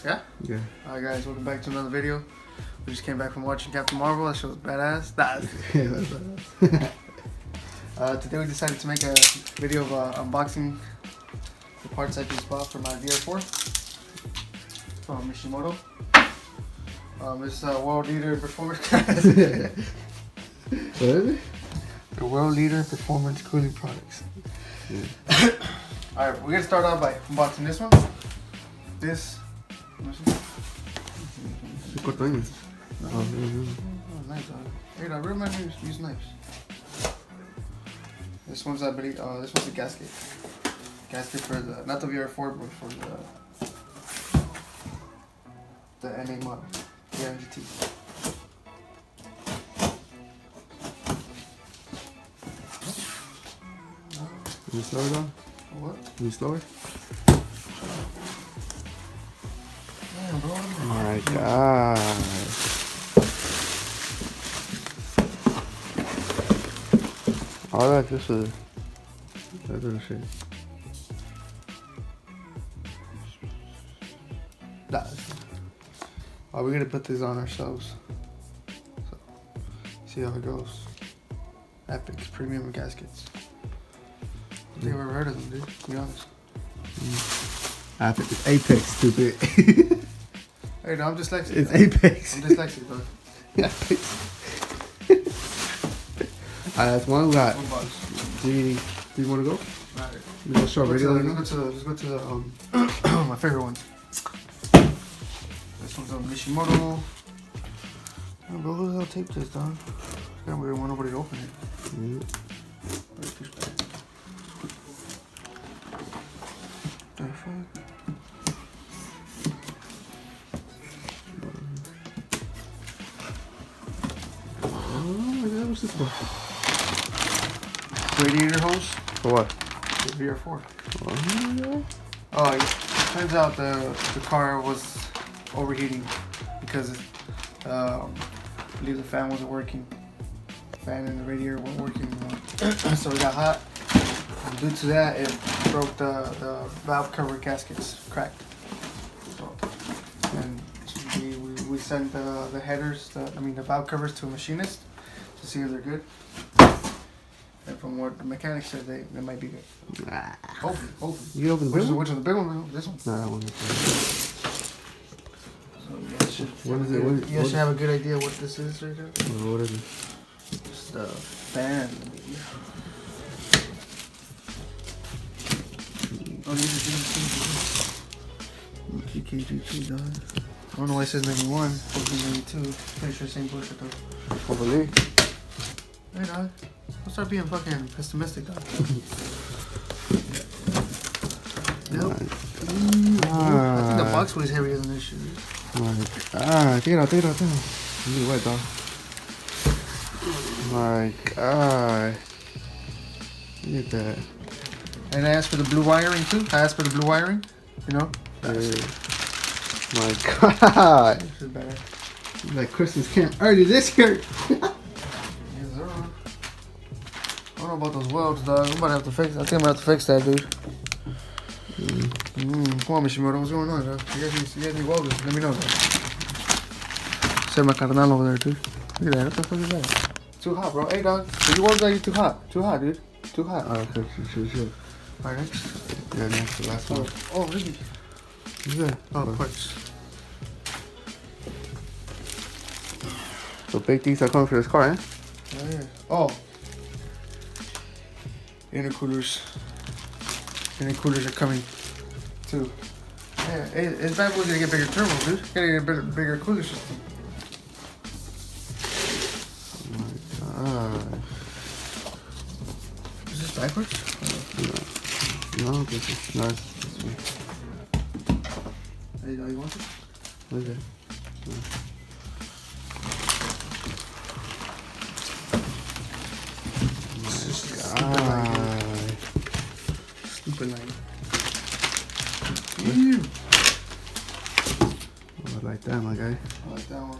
Yeah? Yeah. Alright guys, welcome back to another video. We just came back from watching Captain Marvel. That show was badass. Nah. Yeah, that's badass. Today we decided to make a video of unboxing the parts I just bought for my VR4 from Mishimoto. It's a world leader in performance. What is it? The world leader in performance cooling products. Yeah. Alright, we're gonna start off by unboxing this one. This. Cortones. Oh, nice. Hey, I really might use knives. This one's, I believe, this one's a gasket. Gasket for the, not the VR4, but for the NA model, the MGT. Can you slow it down? What? Can you slow it? Damn, bro. Oh my god. All that just a that little shit. We're gonna put this on ourselves. So, see how it goes. Epic premium gaskets. I don't think I've ever heard of them, dude. To be honest. It's Apex, stupid. Hey, no, I'm dyslexic. It's Apex. I'm dyslexic, bro. Apex. That's one we got. One box. Do you want to go? Alright. We go short video. Let's go to the my favorite one. This one's on Mishimoto. Oh, bro, who the hell taped this, dog? I don't want nobody to open it. The fuck? Oh my god, what's this for? Radiator hose For what? for VR4. Oh my god. Oh, it turns out the car was overheating because I believe the fan wasn't working. The fan and the radiator weren't working anymore. So it got hot. And due to that, it broke the valve cover gaskets, cracked. So, and we sent the headers, the valve covers to a machinist to see if they're good. And from what the mechanic said, they might be good. Hopefully. You open the big one? Which one? The big one? This one? No, that one. So you guys should, What is it? you guys should have a good idea what this is right here. What is it? It's the fan. Oh, these are GK22, dog. I don't know why it says 91. Supposed to be 92. Pretty sure same bullshit though. Hopefully. Hey, dog. Don't start being fucking pessimistic, dog. Nope. I think the box weighs heavier than this shit. Take it out. You need wet, dog. My god. Look at that. And I asked for the blue wiring too. You know? My god. This is better. Like Christmas camp early this year. Yes, sir. I don't know about those welds, dog. I'm about to have to fix. I think I'm gonna have to fix that, dude. Come on, Mishimoto. What's going on, dog? You guys need welders. Let me know, dog. Send my carnal over there, dude. Look at that. What the fuck is that? Too hot, bro. Hey, dog. So your welders are too hot. Too hot, dude. Too hot. Okay, sure. Alright, next. Yeah, next, the last one. Oh, really? Yeah. Oh, parts. So big things are coming for this car, eh? Oh, yeah. Oh. Intercoolers. Intercoolers are coming too. Yeah, it's bad boy's gonna get bigger turbos, dude. Gotta get a bigger cooler system. Oh my god. Is this backwards? No, this is nice. This way. Hey, you want it? What is it? No. Stupid line. I like that, my guy. I like that one.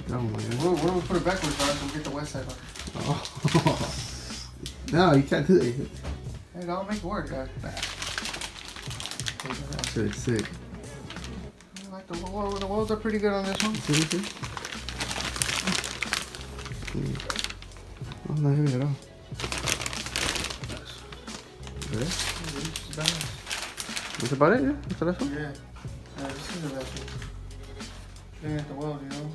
That one, my guy. What do we put it backwards, dog? So we get the west side on. Oh. No, you can't do that. Hey, don't make it work, guys. Shit, sick. the walls are pretty good on this one. See? Oh, not heavy at all. Okay. It's balanced. That's about it, yeah? That's the last one? Yeah. This is the last one. Looking at the weld, you know.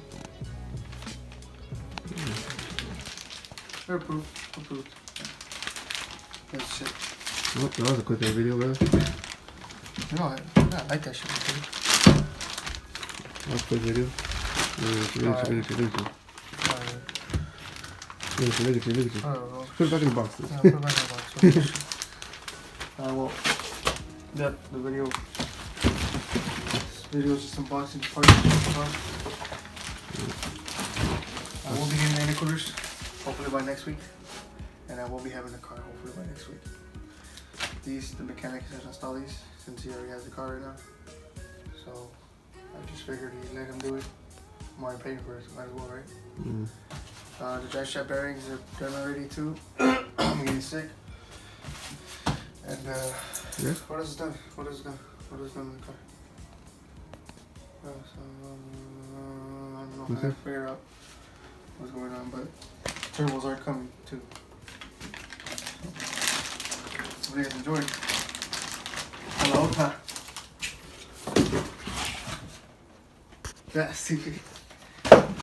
They're approved. That's it. Oh, that was a quick video, brother. No, I like that shit. That was a quick video. Look at you. I don't know. Put it back in the box. Yeah, put it back in the box. Well, yeah, the video. This video is just unboxing parts of the car. I will be getting the intercoolers hopefully by next week, and I will be having the car hopefully by next week. The mechanic has installed these since he already has the car right now, so I just figured he'd let him do it. I'm already paying for it, so might as well, right? The drive shaft bearings are done already too. I'm getting sick. And Yeah? what else is done? What is done in the car? I don't know. I have to figure out what's going on, but turbos are coming too. So, hope you guys enjoyed. Hello. That's TV.